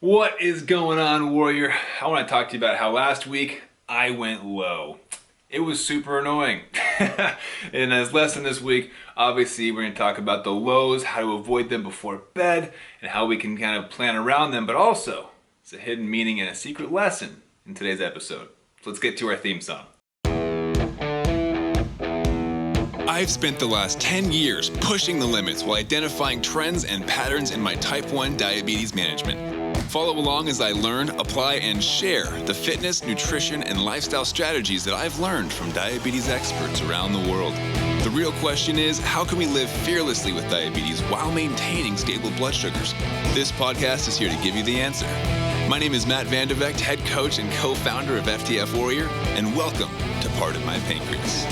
What is going on, Warrior? I want to talk to you about how last week I went low. It was super annoying. And as lesson this week, obviously we're going to talk about the lows, how to avoid them before bed, and how we can kind of plan around them, but also it's a hidden meaning and a secret lesson in today's episode. So let's get to our theme song. I've spent the last 10 years pushing the limits while identifying trends and patterns in my type 1 diabetes management. Follow along as I learn, apply, and share the fitness, nutrition, and lifestyle strategies that I've learned from diabetes experts around the world. The real question is, how can we live fearlessly with diabetes while maintaining stable blood sugars? This podcast is here to give you the answer. My name is Matt Vandervecht, head coach and co-founder of FTF Warrior, and welcome to Part of My Pancreas.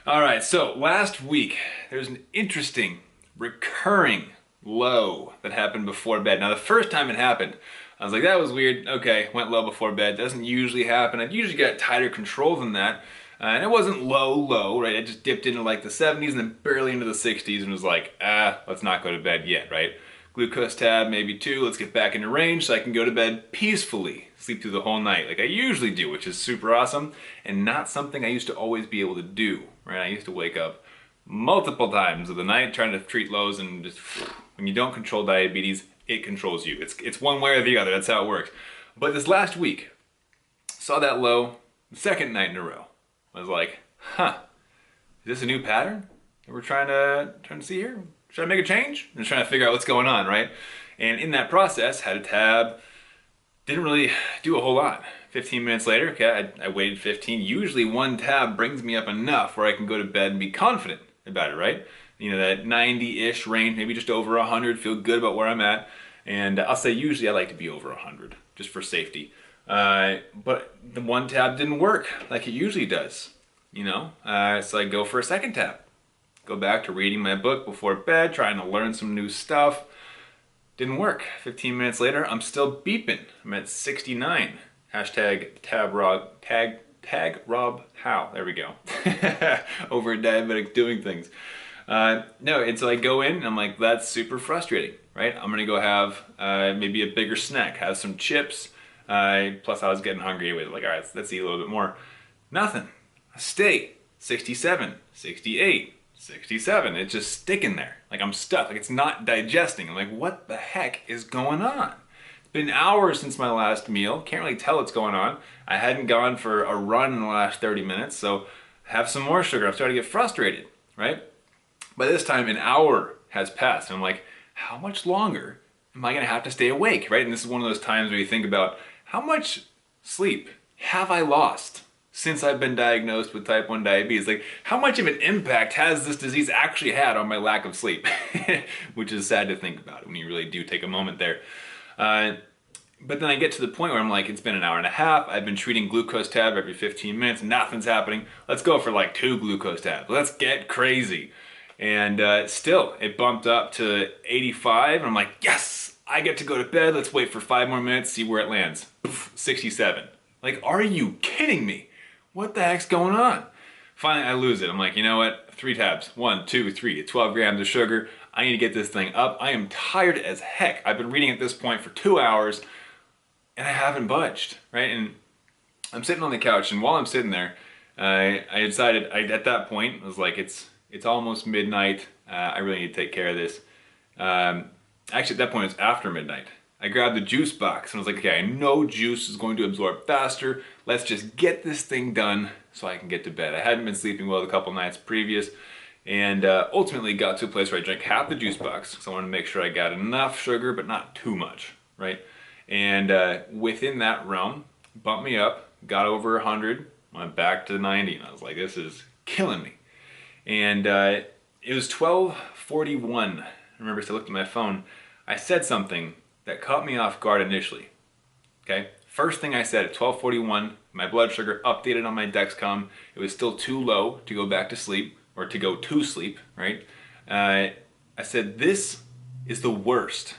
All right, so last week, there's an interesting, recurring low that happened before bed. Now, the first time it happened, I was like, that was weird. Okay, went low before bed. Doesn't usually happen. I've usually got tighter control than that. And it wasn't low, right? I just dipped into like the 70s and then barely into the 60s and was like, let's not go to bed yet, right? Glucose tab, maybe 2. Let's get back into range so I can go to bed peacefully, sleep through the whole night like I usually do, which is super awesome and not something I used to always be able to do, right? I used to wake up multiple times of the night trying to treat lows, and just when you don't control diabetes, it controls you. It's one way or the other. That's how it works. But this last week, saw that low the second night in a row. I was like, is this a new pattern that we're trying to see here? Should I make a change? And trying to figure out what's going on, right? And in that process, had a tab, didn't really do a whole lot. 15 minutes later, okay, I waited 15. Usually one tab brings me up enough where I can go to bed and be confident about it, right? You know, that 90-ish range, maybe just over 100, feel good about where I'm at. And I'll say usually I like to be over 100, just for safety. But the one tab didn't work like it usually does, you know? So I go for a second tab. Go back to reading my book before bed, trying to learn some new stuff. Didn't work. 15 minutes later, I'm still beeping. I'm at 69. Hashtag tag Rob Howe. There we go. Over diabetic doing things. No, and so I go in and I'm like, that's super frustrating, right? I'm gonna go have maybe a bigger snack, have some chips. Plus I was getting hungry with like, all right, let's eat a little bit more. Nothing. I stay 67, 68, 67. It's just sticking there. Like I'm stuck. Like it's not digesting. I'm like, what the heck is going on? It's been hours since my last meal. Can't really tell what's going on. I hadn't gone for a run in the last 30 minutes, so have some more sugar. I'm starting to get frustrated, right? By this time, an hour has passed. And I'm like, how much longer am I gonna have to stay awake, right? And this is one of those times where you think about, how much sleep have I lost since I've been diagnosed with type 1 diabetes? Like, how much of an impact has this disease actually had on my lack of sleep? Which is sad to think about when you really do take a moment there. But then I get to the point where I'm like, it's been an hour and a half. I've been treating glucose tab every 15 minutes. Nothing's happening. Let's go for like 2 glucose tabs. Let's get crazy. And still, it bumped up to 85. And I'm like, yes, I get to go to bed. Let's wait for 5 more minutes, see where it lands. Poof, 67. Like, are you kidding me? What the heck's going on? Finally, I lose it. I'm like, you know what? 3 tabs. 1, 2, 3. 12 grams of sugar. I need to get this thing up. I am tired as heck. I've been reading at this point for 2 hours, and I haven't budged, right? And I'm sitting on the couch, and while I'm sitting there, I decided, at that point, I was like, it's almost midnight. I really need to take care of this. Actually, at that point, it's after midnight. I grabbed the juice box, and I was like, okay, I know juice is going to absorb faster. Let's just get this thing done so I can get to bed. I hadn't been sleeping well a couple nights previous, and ultimately got to a place where I drank half the juice box, because I wanted to make sure I got enough sugar, but not too much, right? And within that realm, bumped me up, got over 100, went back to 90, and I was like, this is killing me. And it was 12:41. I remember, so I looked at my phone. I said something that caught me off guard initially, okay? First thing I said at 12:41, my blood sugar updated on my Dexcom. It was still too low to go back to sleep, or to go to sleep, right? I said, this is the worst.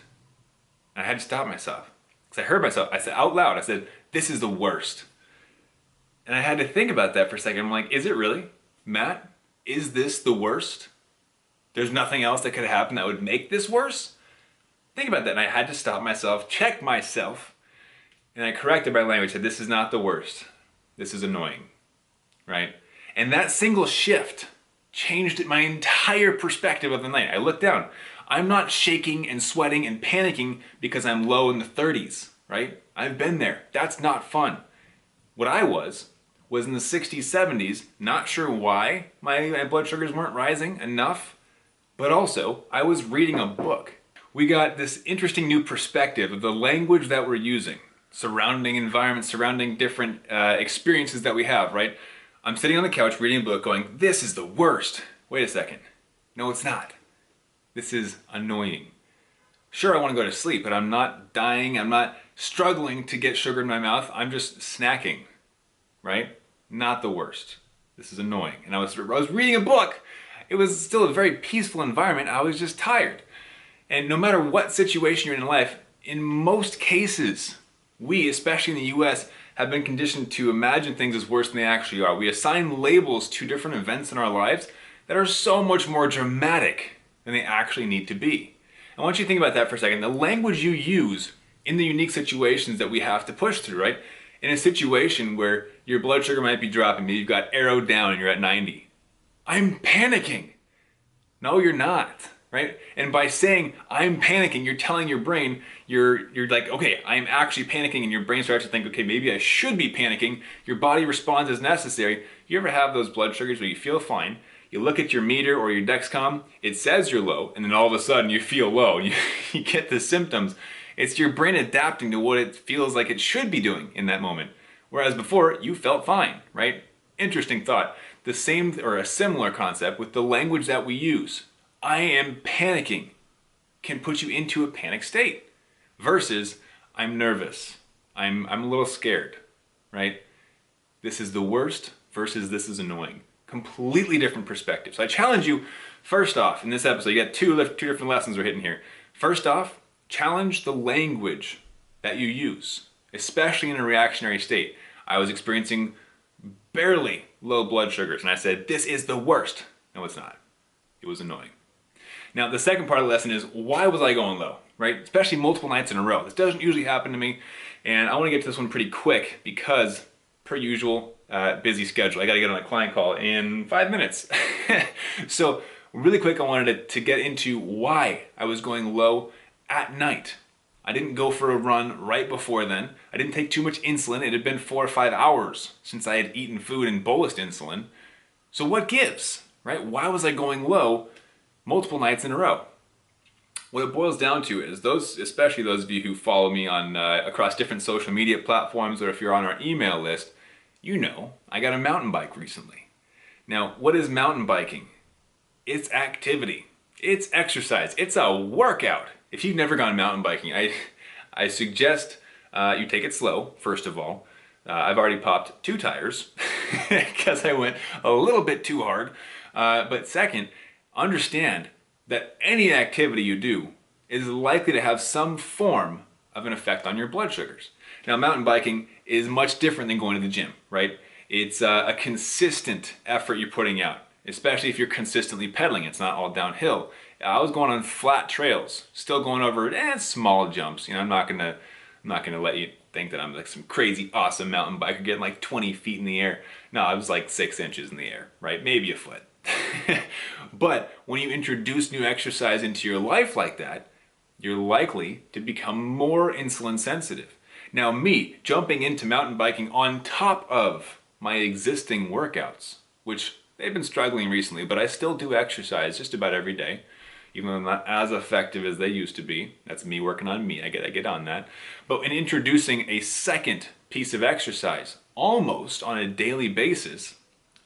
And I had to stop myself, because I heard myself. I said out loud, I said, this is the worst. And I had to think about that for a second. I'm like, is it really? Matt, is this the worst? There's nothing else that could happen that would make this worse? Think about that. And I had to stop myself, check myself, and I corrected my language, said, this is not the worst. This is annoying, right? And that single shift changed my entire perspective of the night. I looked down. I'm not shaking and sweating and panicking because I'm low in the 30s, right? I've been there. That's not fun. What I was in the 60s, 70s, not sure why my blood sugars weren't rising enough, but also I was reading a book. We got this interesting new perspective of the language that we're using, surrounding environments, surrounding different experiences that we have, right? I'm sitting on the couch reading a book going, this is the worst. Wait a second. No, it's not. This is annoying. Sure, I want to go to sleep, but I'm not dying. I'm not struggling to get sugar in my mouth. I'm just snacking, right? Not the worst. This is annoying. And I was reading a book. It was still a very peaceful environment. I was just tired. And no matter what situation you're in life, in most cases, we, especially in the US, have been conditioned to imagine things as worse than they actually are. We assign labels to different events in our lives that are so much more dramatic than they actually need to be. I want you to think about that for a second. The language you use in the unique situations that we have to push through, right? In a situation where your blood sugar might be dropping, maybe you've got arrowed down and you're at 90. I'm panicking. No, you're not. Right? And by saying, I'm panicking, you're telling your brain, you're like, okay, I'm actually panicking, and your brain starts to think, okay, maybe I should be panicking. Your body responds as necessary. You ever have those blood sugars where you feel fine, you look at your meter or your Dexcom, it says you're low, and then all of a sudden you feel low, and you get the symptoms. It's your brain adapting to what it feels like it should be doing in that moment. Whereas before, you felt fine, right? Interesting thought. The same or a similar concept with the language that we use. I am panicking can put you into a panic state versus I'm nervous. I'm a little scared, right? This is the worst versus this is annoying. Completely different perspectives. So I challenge you, first off, in this episode, you got two different lessons we're hitting here. First off, challenge the language that you use, especially in a reactionary state. I was experiencing barely low blood sugars, and I said, this is the worst. No, it's not. It was annoying. Now, the second part of the lesson is, why was I going low, right? Especially multiple nights in a row. This doesn't usually happen to me, and I want to get to this one pretty quick because, per usual, busy schedule. I got to get on a client call in 5 minutes. So, really quick, I wanted to get into why I was going low at night. I didn't go for a run right before then. I didn't take too much insulin. It had been 4 or 5 hours since I had eaten food and bolused insulin. So what gives, right? Why was I going low multiple nights in a row? What it boils down to is especially those of you who follow me on across different social media platforms, or if you're on our email list, you know I got a mountain bike recently. Now, what is mountain biking? It's activity. It's exercise. It's a workout. If you've never gone mountain biking, I suggest you take it slow, first of all. I've already popped 2 tires because I went a little bit too hard. But second, understand that any activity you do is likely to have some form of an effect on your blood sugars. Now, mountain biking is much different than going to the gym, right? It's a consistent effort you're putting out, especially if you're consistently pedaling. It's not all downhill. I was going on flat trails, still going over small jumps. You know, I'm not gonna let you think that I'm like some crazy awesome mountain biker getting like 20 feet in the air. No, I was like 6 inches in the air, right? Maybe a foot. But when you introduce new exercise into your life like that, you're likely to become more insulin sensitive. Now, me jumping into mountain biking on top of my existing workouts, which they've been struggling recently, but I still do exercise just about every day, even though I'm not as effective as they used to be. That's me working on me. I get on that. But in introducing a second piece of exercise, almost on a daily basis,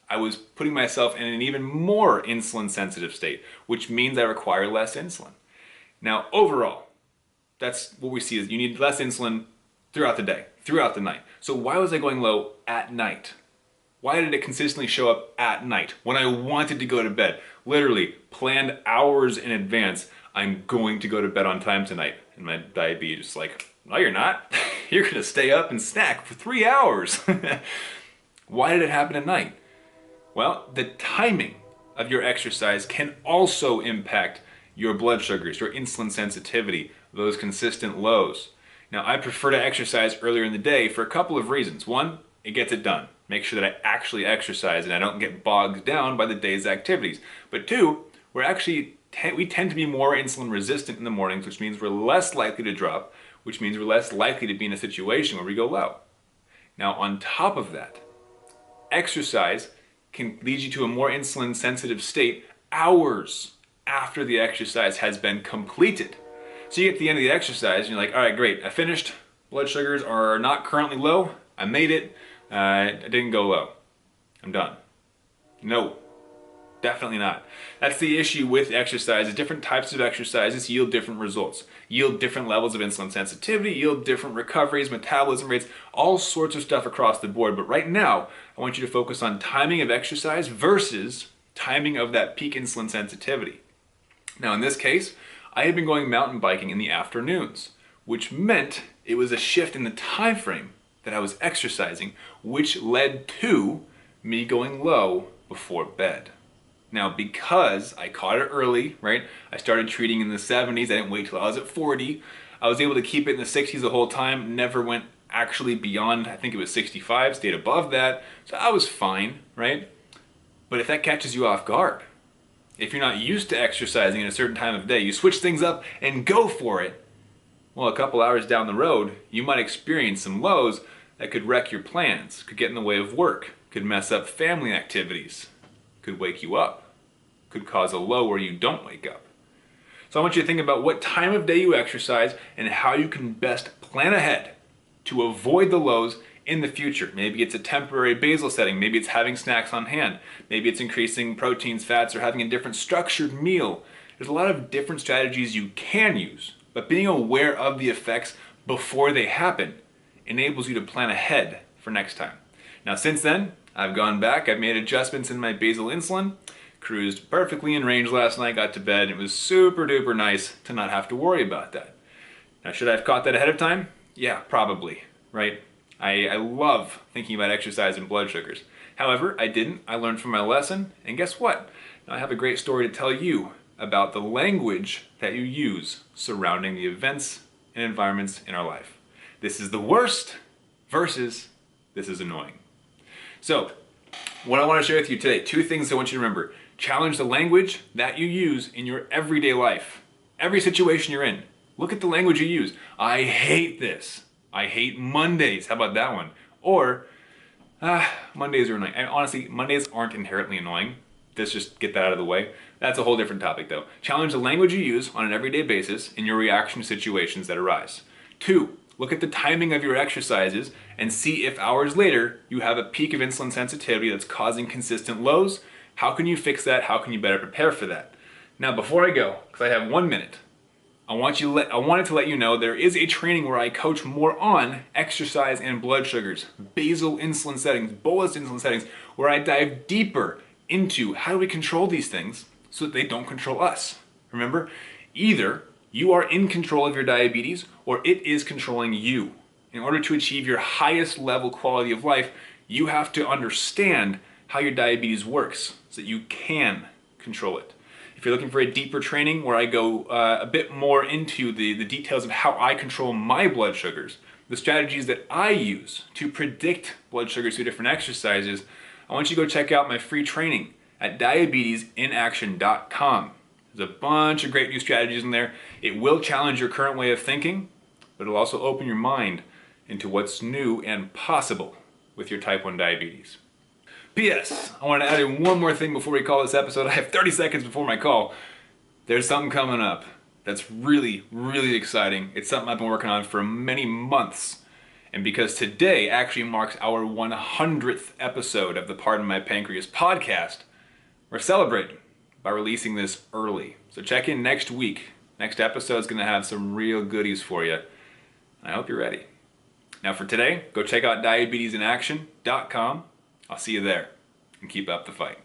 I was putting myself in an even more insulin sensitive state, which means I require less insulin. Now, overall, that's what we see is you need less insulin throughout the day, throughout the night. So why was I going low at night? Why did it consistently show up at night when I wanted to go to bed? Literally planned hours in advance, I'm going to go to bed on time tonight. And my diabetes is like, no, you're not. You're gonna stay up and snack for 3 hours. Why did it happen at night? Well, the timing of your exercise can also impact your blood sugars, your insulin sensitivity those consistent lows. Now, I prefer to exercise earlier in the day for a couple of reasons. One, it gets it done. Make sure that I actually exercise and I don't get bogged down by the day's activities. But two, we tend to be more insulin resistant in the mornings, which means we're less likely to drop, which means we're less likely to be in a situation where we go low. Now, on top of that, exercise can lead you to a more insulin sensitive state hours after the exercise has been completed. So you get to the end of the exercise and you're like, all right, great, I finished. Blood sugars are not currently low. I made it. I didn't go low. I'm done. No, definitely not. That's the issue with exercise. Different types of exercises yield different results, yield different levels of insulin sensitivity, yield different recoveries, metabolism rates, all sorts of stuff across the board. But right now, I want you to focus on timing of exercise versus timing of that peak insulin sensitivity. Now, in this case, I had been going mountain biking in the afternoons, which meant it was a shift in the time frame that I was exercising, which led to me going low before bed. Now, because I caught it early, right? I started treating in the 70s. I didn't wait till I was at 40. I was able to keep it in the 60s the whole time, never went actually beyond, I think it was 65, stayed above that. So I was fine, right? But if that catches you off guard, if you're not used to exercising at a certain time of day, you switch things up and go for it, well, a couple hours down the road, you might experience some lows that could wreck your plans, could get in the way of work, could mess up family activities, could wake you up, could cause a low where you don't wake up. So I want you to think about what time of day you exercise and how you can best plan ahead to avoid the lows in the future. Maybe it's a temporary basal setting, maybe it's having snacks on hand, maybe it's increasing proteins, fats, or having a different structured meal. There's a lot of different strategies you can use, but being aware of the effects before they happen enables you to plan ahead for next time. Now, since then, I've gone back, I've made adjustments in my basal insulin, cruised perfectly in range last night, got to bed. It was super duper nice to not have to worry about that. Now, should I have caught that ahead of time? Yeah, probably, right? I love thinking about exercise and blood sugars. However, I didn't. I learned from my lesson, and guess what? Now I have a great story to tell you about the language that you use surrounding the events and environments in our life. This is the worst versus this is annoying. So, what I want to share with you today, two things I want you to remember. Challenge the language that you use in your everyday life. Every situation you're in. Look at the language you use. I hate this. I hate Mondays. How about that one? Or, Mondays are annoying. And honestly, Mondays aren't inherently annoying. Let's just get that out of the way. That's a whole different topic though. Challenge the language you use on an everyday basis in your reaction to situations that arise. Two, look at the timing of your exercises and see if hours later you have a peak of insulin sensitivity that's causing consistent lows. How can you fix that? How can you better prepare for that? Now, before I go, because I have 1 minute, I wanted to let you know there is a training where I coach more on exercise and blood sugars, basal insulin settings, bolus insulin settings, where I dive deeper into how do we control these things so that they don't control us. Remember, either you are in control of your diabetes or it is controlling you. In order to achieve your highest level quality of life, you have to understand how your diabetes works so that you can control it. If you're looking for a deeper training where I go a bit more into the details of how I control my blood sugars, the strategies that I use to predict blood sugars through different exercises, I want you to go check out my free training at diabetesinaction.com. There's a bunch of great new strategies in there. It will challenge your current way of thinking, but it'll also open your mind into what's new and possible with your type 1 diabetes. P.S. I want to add in one more thing before we call this episode. I have 30 seconds before my call. There's something coming up that's really, really exciting. It's something I've been working on for many months. And because today actually marks our 100th episode of the Pardon My Pancreas podcast, we're celebrating by releasing this early. So check in next week. Next episode is going to have some real goodies for you. I hope you're ready. Now for today, go check out diabetesinaction.com. I'll see you there, and keep up the fight.